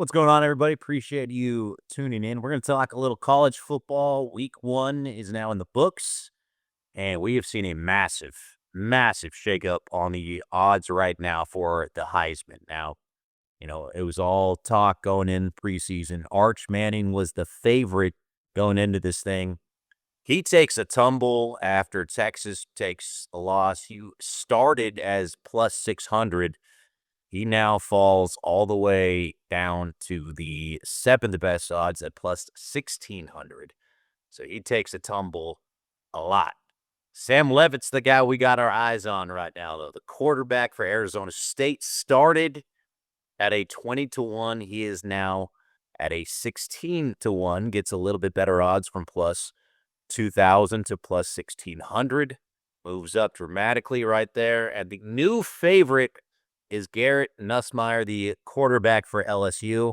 What's going on, everybody? Appreciate you tuning in. We're going to talk a little college football. Week 1 is now in the books, and we have seen a massive shakeup on the odds right now for the Heisman. Now, it was all talk going in preseason. Arch Manning was the favorite going into this thing. He takes a tumble after Texas takes a loss. He started as plus 600. He now falls all the way down to the seventh best odds at plus 1,600. So he takes a tumble a lot. Sam Leavitt's the guy we got our eyes on right now, though. The quarterback for Arizona State started at a 20-1. He is now at a 16-1. Gets a little bit better odds from plus 2,000 to plus 1,600. Moves up dramatically right there. And the new favorite is Garrett Nussmeier, the quarterback for LSU.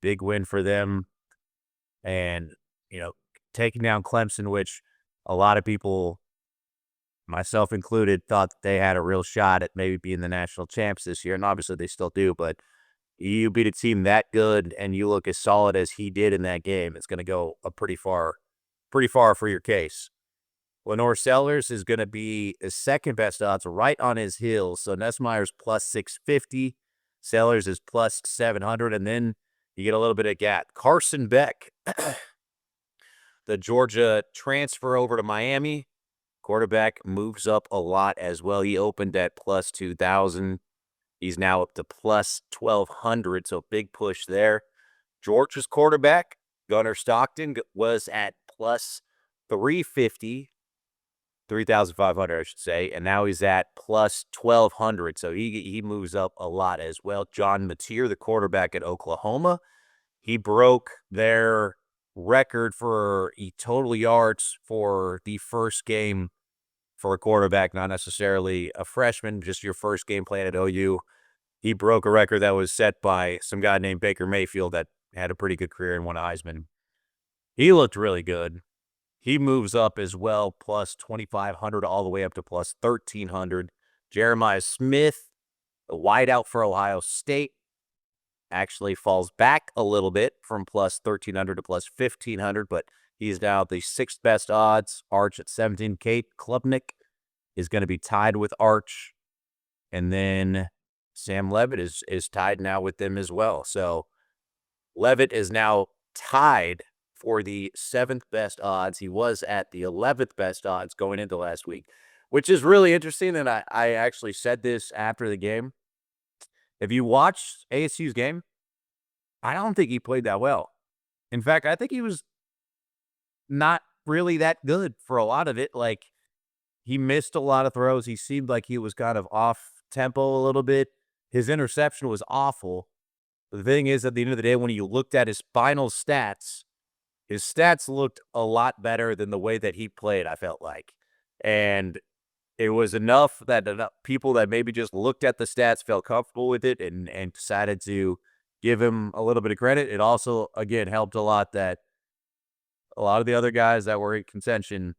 Big win for them. And, taking down Clemson, which a lot of people, myself included, thought that they had a real shot at maybe being the national champs this year. And obviously they still do, but you beat a team that good and you look as solid as he did in that game, it's going to go pretty far for your case. Lenore Sellers is going to be his second best odds right on his heels. So Nussmeier's plus 650. Sellers is plus 700. And then you get a little bit of gap. Carson Beck, the Georgia transfer over to Miami. Quarterback moves up a lot as well. He opened at plus 2,000. He's now up to plus 1,200. So big push there. Georgia's quarterback, Gunnar Stockton, was at plus 350. 3,500, I should say, and now he's at plus 1,200, so he moves up a lot as well. John Mateer, the quarterback at Oklahoma, he broke their record for total yards for the first game for a quarterback, not necessarily a freshman, just your first game playing at OU. He broke a record that was set by some guy named Baker Mayfield that had a pretty good career and won a Heisman. He looked really good. He moves up as well, plus 2,500 all the way up to plus 1,300. Jeremiah Smith, the wideout for Ohio State, actually falls back a little bit from plus 1,300 to plus 1,500, but he's now the sixth best odds. Arch at 17. Kate Klubnik is going to be tied with Arch. And then Sam Leavitt is tied now with them as well. So Leavitt is now tied for the seventh best odds. He was at the 11th best odds going into last week, which is really interesting. And I actually said this after the game. If you watched ASU's game, I don't think he played that well. In fact, I think he was not really that good for a lot of it. Like, he missed a lot of throws. He seemed like he was kind of off tempo a little bit. His interception was awful. The thing is, at the end of the day, when you looked at his final stats, his stats looked a lot better than the way that he played, I felt like. And it was enough that people that maybe just looked at the stats felt comfortable with it and decided to give him a little bit of credit. It also, again, helped a lot that a lot of the other guys that were in contention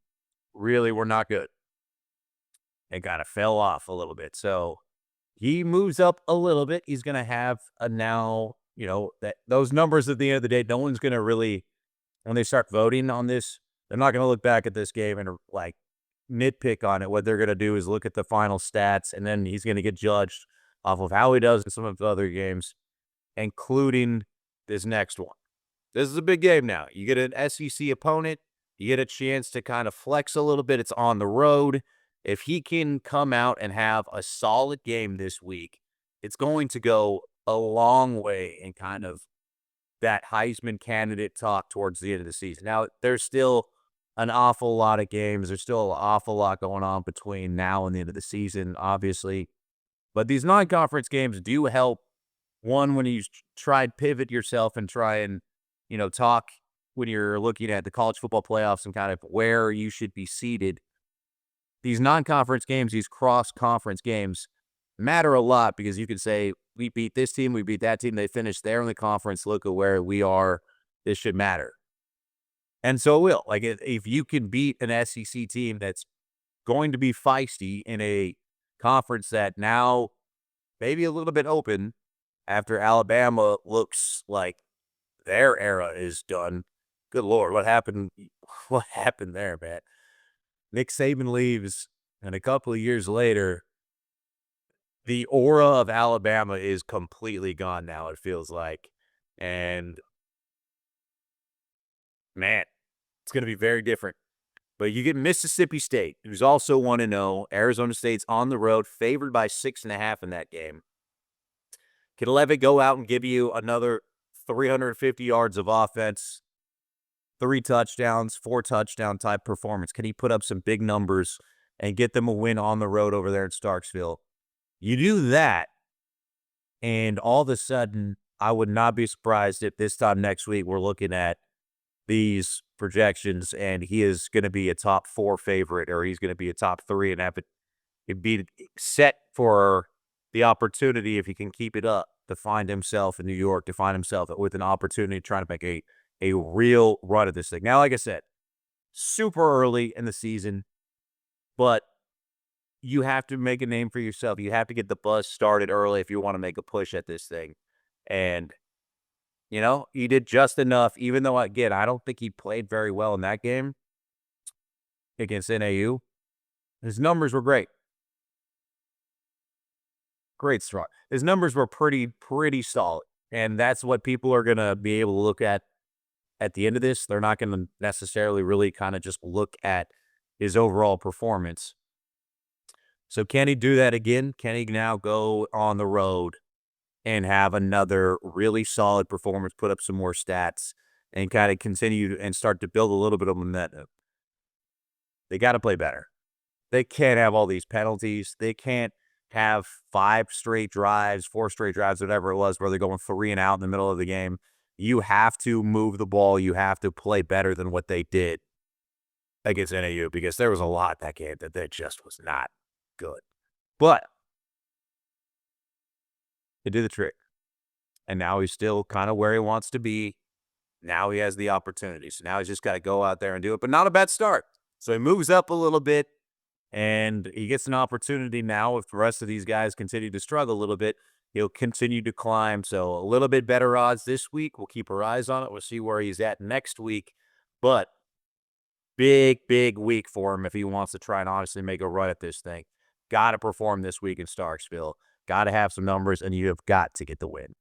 really were not good. It kind of fell off a little bit. So he moves up a little bit. He's going to have a now, that those numbers at the end of the day, no one's going to really, when they start voting on this, they're not going to look back at this game and like nitpick on it. What they're going to do is look at the final stats, and then he's going to get judged off of how he does in some of the other games, including this next one. This is a big game now. You get an SEC opponent. You get a chance to kind of flex a little bit. It's on the road. If he can come out and have a solid game this week, it's going to go a long way in kind of that Heisman candidate talk towards the end of the season. Now, there's still an awful lot of games. There's still an awful lot going on between now and the end of the season, obviously. But these non-conference games do help, one, when you try and pivot yourself and try and, talk when you're looking at the college football playoffs and kind of where you should be seated. These non-conference games, these cross-conference games matter a lot because you can say, we beat this team, we beat that team, they finished there in the conference, look at where we are, this should matter. And so it will. Like, if you can beat an SEC team that's going to be feisty in a conference that now maybe a little bit open, after Alabama looks like their era is done. Good Lord, what happened? What happened there, man? Nick Saban leaves, and a couple of years later, the aura of Alabama is completely gone now, it feels like. And man, it's going to be very different. But you get Mississippi State, who's also 1-0. Arizona State's on the road, favored by 6.5 in that game. Can Leavitt go out and give you another 350 yards of offense, 3 touchdowns, 4 touchdown type performance? Can he put up some big numbers and get them a win on the road over there in Starksville? You do that, and all of a sudden, I would not be surprised if this time next week we're looking at these projections and he is going to be a top 4 favorite, or he's going to be a top 3 and have it be set for the opportunity, if he can keep it up, to find himself in New York, to find himself with an opportunity trying to make a real run at this thing. Now, like I said, super early in the season, but you have to make a name for yourself. You have to get the buzz started early if you want to make a push at this thing. And, he did just enough, even though, again, I don't think he played very well in that game against NAU. His numbers were great. Great start. His numbers were pretty solid. And that's what people are going to be able to look at the end of this. They're not going to necessarily really kind of just look at his overall performance. So can he do that again? Can he now go on the road and have another really solid performance, put up some more stats, and kind of continue and start to build a little bit of momentum? They got to play better. They can't have all these penalties. They can't have 5 straight drives, 4 straight drives, whatever it was, where they're going 3 and out in the middle of the game. You have to move the ball. You have to play better than what they did against NAU, because there was a lot that game that just was not good. But it did the trick. And now he's still kind of where he wants to be. Now he has the opportunity. So now he's just got to go out there and do it. But not a bad start. So he moves up a little bit, and he gets an opportunity now. If the rest of these guys continue to struggle a little bit, he'll continue to climb. So a little bit better odds this week. We'll keep our eyes on it. We'll see where he's at next week. But big week for him if he wants to try and honestly make a run at this thing. Got to perform this week in Starksville. Got to have some numbers, and you have got to get the win.